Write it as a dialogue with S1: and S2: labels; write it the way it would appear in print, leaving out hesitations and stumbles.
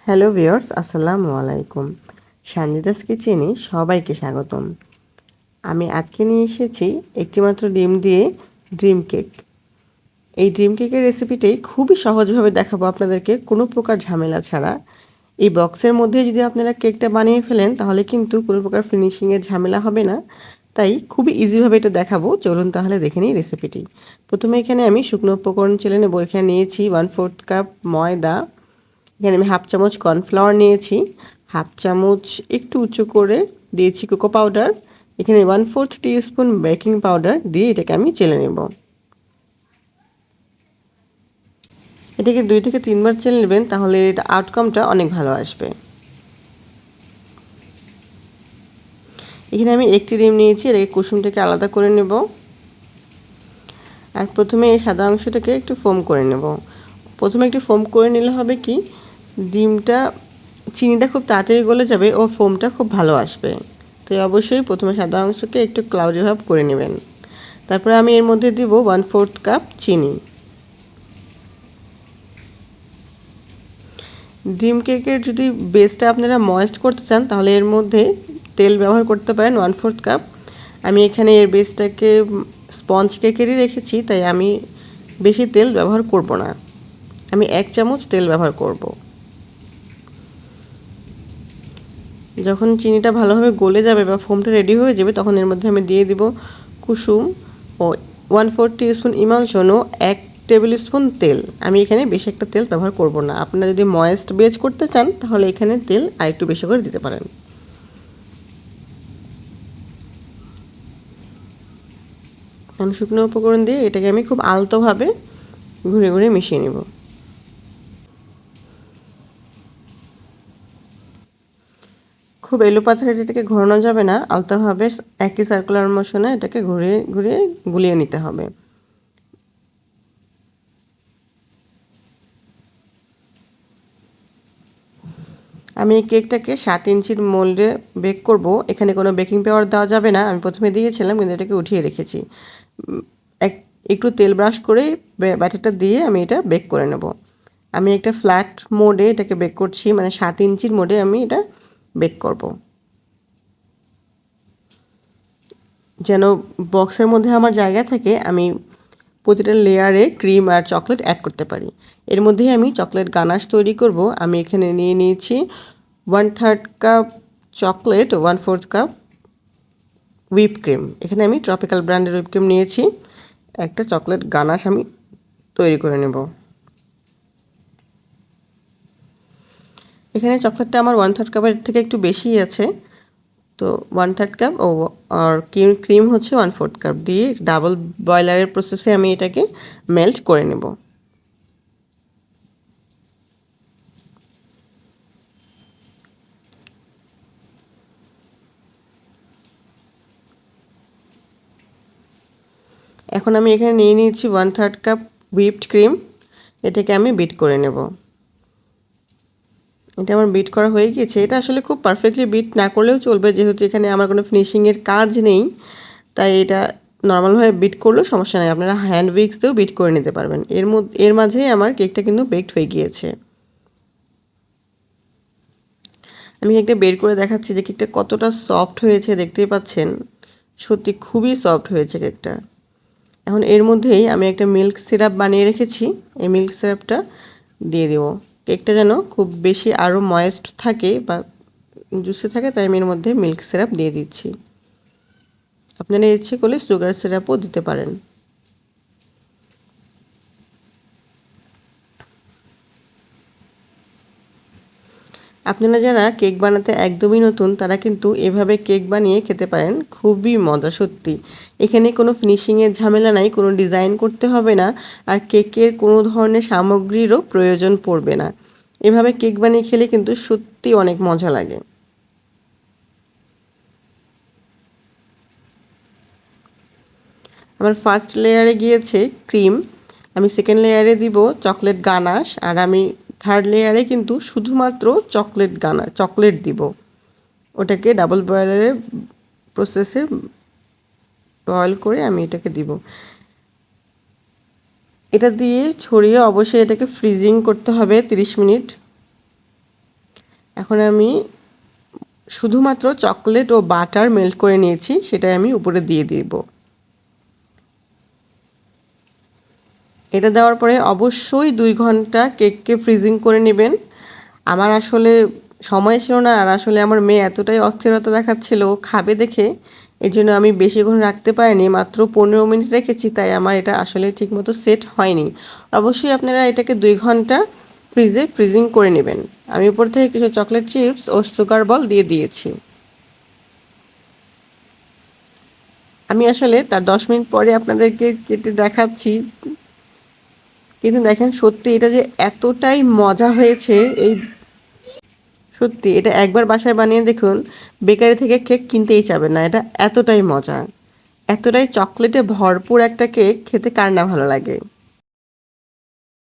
S1: Hello viewers, আসসালামু আলাইকুম। সানজিদাস কিচেনে সবাইকে স্বাগতম। আমি আজকে নিয়ে এসেছি একটিমাত্র ডিম দিয়ে ড্রিম কেক। এই ড্রিম কেকের রেসিপিটাই খুবই সহজভাবে দেখাবো আপনাদেরকে, কোনো প্রকার ঝামেলা ছাড়া। এই বক্সের মধ্যে যদি আপনারা কেকটা বানিয়ে ফেলেন তাহলে কিন্তু কোনো প্রকার ফিনিশিংয়ের ঝামেলা হবে না। তাই খুবই ইজিভাবে এটা দেখাবো। চলুন তাহলে দেখে নিই রেসিপিটি। প্রথমে এখানে আমি শুকনো উপকরণ চেলে নেব। এখানে নিয়েছি 1/4 কাপ ময়দা। এখানে আমি হাফ চামচ কর্নফ্লাওয়ার নিয়েছি, হাফ চামচ একটু উঁচু করে দিয়েছি কোকো পাউডার, এখানে 1/4 টিস্পুন বেকিং পাউডার দিয়ে এটাকে আমি চেলে নেব। এটাকে 2 থেকে 3 বার চেলে নেবেন, তাহলে এটা আউটকামটা অনেক ভালো আসবে। এখানে আমি একটি ডিম নিয়েছি, এটাকে কুসুমটাকে আলাদা করে নেব। আর প্রথমে এই সাদা অংশটাকে একটু ফোম করে নেব। প্রথমে একটু ফোম করে নিলে হবে কি, ডিমটা চিনিটা খুব তাড়াতাড়ি গলে যাবে ও ফোমটা খুব ভালো আসবে। তো অবশ্যই প্রথমে সাদা অংশকে একটু ক্লাউডি ভাব করে নেবেন। তারপরে আমি এর মধ্যে দিব 1/4 কাপ চিনি। ডিম কেকের যদি বেসটা আপনারা ময়েস্ট করতে চান তাহলে এর মধ্যে তেল ব্যবহার করতে পারেন 1/4 কাপ। আমি এখানে এর বেসটাকে স্পঞ্জ কেকেরই রেখেছি, তাই আমি বেশি তেল ব্যবহার করব না। আমি 1 চামচ তেল ব্যবহার করব। যখন চিনিটা ভালোভাবে গলে যাবে বা ফোমটা রেডি হয়ে যাবে তখন এর মধ্যে আমি দিয়ে দিব কুসুম ও 1/4 টিস্পুন ইমালশন ও 1 টেবিল স্পুন তেল। আমি এখানে বেশি একটা তেল ব্যবহার করব না। আপনারা যদি ময়েস্ট বেজ করতে চান তাহলে এখানে তেল আরেকটু বেশি করে দিতে পারেন। আমি শুকনো উপকরণ দিয়ে এটাকে আমি খুব আলতোভাবে ঘুরে ঘুরে মিশিয়ে নেব। খুব এলোপাথারি এটাকে ঘোরানো যাবে না, আলতোভাবে একই সার্কুলার মোশনে এটাকে ঘুরিয়ে ঘুরিয়ে গুলিয়ে নিতে হবে। আমি এই কেকটাকে 7 ইঞ্চির মোল্ডে বেক করব। এখানে কোনো বেকিং পাউডার দেওয়া যাবে না, আমি প্রথমে দিয়েছিলাম কিন্তু এটাকে উঠিয়ে রেখেছি। একটু তেল ব্রাশ করে ব্যাটারটা দিয়ে আমি এটা বেক করে নেব। আমি একটা ফ্ল্যাট মোডে এটাকে বেক করছি, মানে 7 ইঞ্চির মোডে আমি এটা বেক করব, যেন বক্সের মধ্যে আমার জায়গা থাকে, আমি প্রতিটা লেয়ারে ক্রিম আর চকলেট অ্যাড করতে পারি। এর মধ্যেই আমি চকলেট গানাশ তৈরি করব। আমি এখানে নিয়ে নিয়েছি 1/3 cup chocolate, 1/4 cup whip cream. এখানে আমি ট্রপিক্যাল ব্র্যান্ডের হুইপ ক্রিম নিয়েছি। একটা চকলেট গানাশ আমি তৈরি করে নেব। এখানে চকলেটটা আমার 1/3 কাপের থেকে একটু বেশিই আছে, তো 1/3 কাপ আর ক্রিম হচ্ছে 1/4 কাপ দিয়ে ডাবল বয়লারের প্রসেসে আমি এটাকে মেল্ট করে নেব। এখন আমি এখানে নিয়ে নিয়েছি 1/3 কাপ হুইপড ক্রিম। এটাকে আমি বিট করে নেব। এটা আমার বিট করা হয়ে গিয়েছে। এটা আসলে খুব পারফেক্টলি বিট না করলেও চলবে, যেহেতু এখানে আমার কোনো ফিনিশিংয়ের কাজ নেই, তাই এটা নর্মালভাবে বিট করলেও সমস্যা নেই। আপনারা হ্যান্ড উইক্স দিয়েও বিট করে নিতে পারবেন। এর মাঝেই আমার কেকটা কিন্তু বেকড হয়ে গিয়েছে। আমি কেকটা বের করে দেখাচ্ছি যে কেকটা কতটা সফট হয়েছে, দেখতেই পাচ্ছেন। সত্যি খুবই সফট হয়েছে কেকটা। এখন এর মধ্যেই আমি একটা মিল্ক সিরাপ বানিয়ে রেখেছি, এই মিল্ক সিরাপটা দিয়ে দেব। কেকটা যেন খুব বেশি আরও ময়েস্ট থাকে বা জুসি থাকে, তাই আমি এর মধ্যে মিল্ক সিরাপ দিয়ে দিচ্ছি। আপনারা ইচ্ছে করলে সুগার সিরাপও দিতে পারেন। আপনারা যারা কেক বানাতে একদমই নতুন তারা কিন্তু এভাবে কেক বানিয়ে খেতে পারেন, খুবই মজা সত্যি। এখানে কোনো ফিনিশিংয়ের ঝামেলা নাই, কোনো ডিজাইন করতে হবে না, আর কেকের কোনো ধরনের সামগ্রীরও প্রয়োজন পড়বে না। এভাবে কেক বানিয়ে খেলে কিন্তু সত্যি অনেক মজা লাগে। আমার ফার্স্ট লেয়ারে গিয়েছে ক্রিম, আমি সেকেন্ড লেয়ারে দিব চকলেট গানাশ, আর আমি থার্ড লেয়ারে কিন্তু শুধুমাত্র চকলেট দিব। ওটাকে ডাবল বয়লারের প্রসেসে বয়েল করে আমি এটাকে দিব। এটা দিয়ে ছড়িয়ে অবশ্যই এটাকে ফ্রিজিং করতে হবে 30 মিনিট। এখন আমি শুধুমাত্র চকলেট ও বাটার মেল্ট করে নিয়েছি, সেটাই আমি উপরে দিয়ে দিব। এটা দেওয়ার পরে অবশ্যই 2 ঘন্টা কেককে ফ্রিজিং করে নেবেন। আমার আসলে সময় ছিল না, আর আসলে আমার মেয়ে এতটাই অস্থিরতা দেখাচ্ছিল ও খাবে দেখে, এই জন্য আমি বেশিক্ষণ রাখতে পারিনি, মাত্র 15 মিনিট রেখেছি, তাই আমার এটা আসলে ঠিকমতো সেট হয়নি। অবশ্যই আপনারা এটাকে 2 ঘন্টা ফ্রিজিং করে নেবেন। আমি উপর থেকে কিছু চকলেট চিপস ও সুগার বল দিয়ে দিয়েছি। আমি আসলে তার 10 মিনিট পরে আপনাদেরকে কেটে দেখাচ্ছি, কিন্তু দেখেন সত্যি এটা যে এতটাই মজা হয়েছে, এই সত্যি এটা একবার বাসায় বানিয়ে দেখুন, বেকারি থেকে কেক কিনতেই যাবেন না, এটা এতটাই মজা। এতটাই চকলেটে ভরপুর একটা কেক খেতে কার না ভালো লাগে।